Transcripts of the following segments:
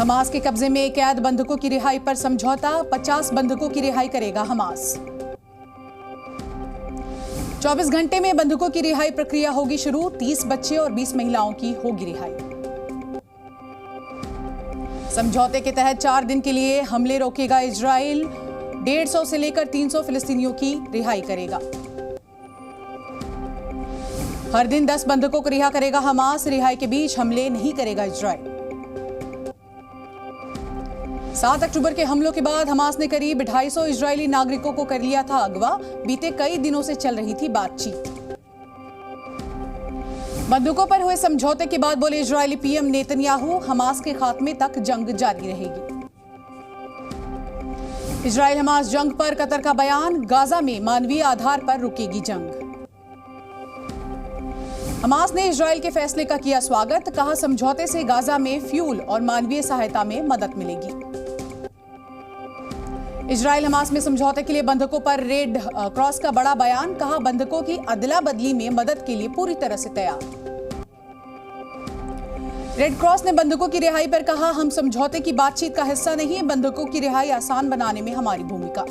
Hamas के कब्जे में कैद बंधकों की रिहाई पर समझौता, 50 बंधकों की रिहाई करेगा हमास। 24 घंटे में बंधकों की रिहाई प्रक्रिया होगी शुरू, 30 बच्चे और 20 महिलाओं की होगी रिहाई। समझौते के तहत 4 दिन के लिए हमले रोकेगा इजराइल, 150 से लेकर 300 फिलिस्तीनियों की रिहाई करेगा। हर दिन 10 बंधकों को रिहा करेगा हमास, रिहाई के बीच हमले नहीं करेगा इजराइल। 7 अक्टूबर के हमलों के बाद हमास ने करीब 250 इजरायली नागरिकों को कर लिया था अगवा, बीते कई दिनों से चल रही थी बातचीत। बंदूकों पर हुए समझौते के बाद बोले इजरायली पीएम नेतन्याहू, हमास के खात्मे तक जंग जारी रहेगी। इजरायल हमास जंग पर कतर का बयान, गाजा में मानवीय आधार पर रुकेगी जंग। हमास ने इजरायल के फैसले का किया स्वागत, कहा समझौते से गाजा में फ्यूल और मानवीय सहायता में मदद मिलेगी। इजरायल हमास में समझौते के लिए बंधकों पर रेड क्रॉस का बड़ा बयान, कहा बंधकों की अदला बदली में मदद के लिए पूरी तरह से तैयार। रेड क्रॉस ने बंधकों की रिहाई पर कहा, हम समझौते की बातचीत का हिस्सा नहीं है, बंधकों की रिहाई आसान बनाने में हमारी भूमिका।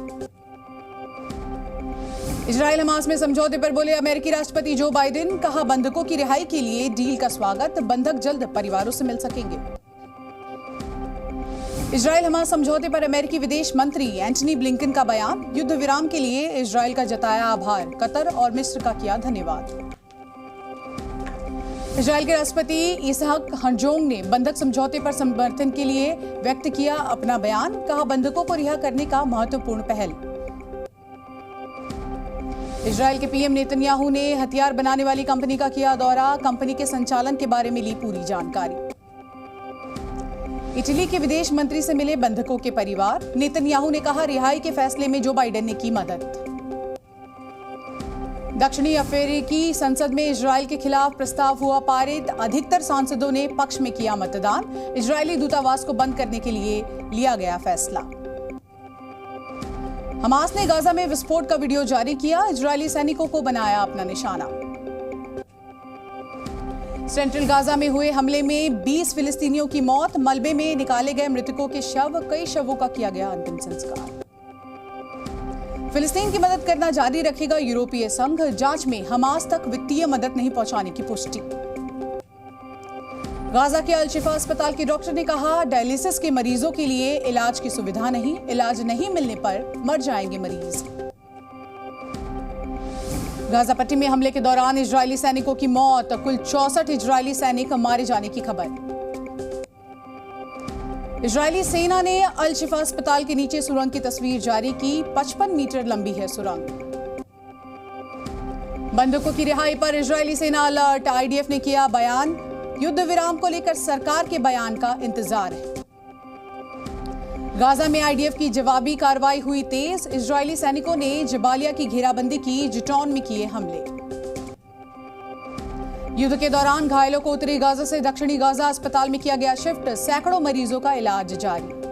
इजरायल हमास में समझौते पर बोले अमेरिकी राष्ट्रपति जो बाइडेन, कहा बंधकों की रिहाई के लिए डील का स्वागत, बंधक जल्द परिवारों से मिल सकेंगे। इजरायल हमास समझौते पर अमेरिकी विदेश मंत्री एंटनी ब्लिंकन का बयान, युद्ध विराम के लिए इजरायल का जताया आभार, कतर और मिस्र का किया धन्यवाद। इजरायल के राष्ट्रपति इसहाक हर्जोग ने बंधक समझौते पर समर्थन के लिए व्यक्त किया अपना बयान, कहा बंधकों को रिहा करने का महत्वपूर्ण पहल। इजरायल के पीएम नेतन्याहू ने हथियार बनाने वाली कंपनी का किया दौरा, कंपनी के संचालन के बारे में ली पूरी जानकारी। इटली के विदेश मंत्री से मिले बंधकों के परिवार, नेतन्याहू ने कहा रिहाई के फैसले में जो बाइडेन ने की मदद। दक्षिणी अफ्रीकी संसद में इजरायल के खिलाफ प्रस्ताव हुआ पारित, अधिकतर सांसदों ने पक्ष में किया मतदान, इजरायली दूतावास को बंद करने के लिए लिया गया फैसला। हमास ने गाजा में विस्फोट का वीडियो जारी किया, इजरायली सैनिकों को बनाया अपना निशाना। सेंट्रल गाजा में हुए हमले में 20 फिलिस्तीनियों की मौत, मलबे में निकाले गए मृतकों के शव, कई शवों का किया गया अंतिम संस्कार। फिलिस्तीन की मदद करना जारी रखेगा यूरोपीय संघ, जांच में हमास तक वित्तीय मदद नहीं पहुंचाने की पुष्टि। गाजा के अल शिफा अस्पताल के डॉक्टर ने कहा डायलिसिस के मरीजों के लिए इलाज की सुविधा नहीं, इलाज नहीं मिलने पर मर जाएंगे मरीज। गाजा पट्टी में हमले के दौरान इजरायली सैनिकों की मौत, कुल 64 इजरायली सैनिक मारे जाने की खबर। इजरायली सेना ने अल शिफा अस्पताल के नीचे सुरंग की तस्वीर जारी की, 55 मीटर लंबी है सुरंग। बंधकों की रिहाई पर इजरायली सेना अलर्ट, आईडीएफ ने किया बयान, युद्ध विराम को लेकर सरकार के बयान का इंतजार है। गाजा में आईडीएफ की जवाबी कार्रवाई हुई तेज, इजरायली सैनिकों ने जबालिया की घेराबंदी की, जिटौन में किए हमले। युद्ध के दौरान घायलों को उत्तरी गाजा से दक्षिणी गाजा अस्पताल में किया गया शिफ्ट, सैकड़ों मरीजों का इलाज जारी।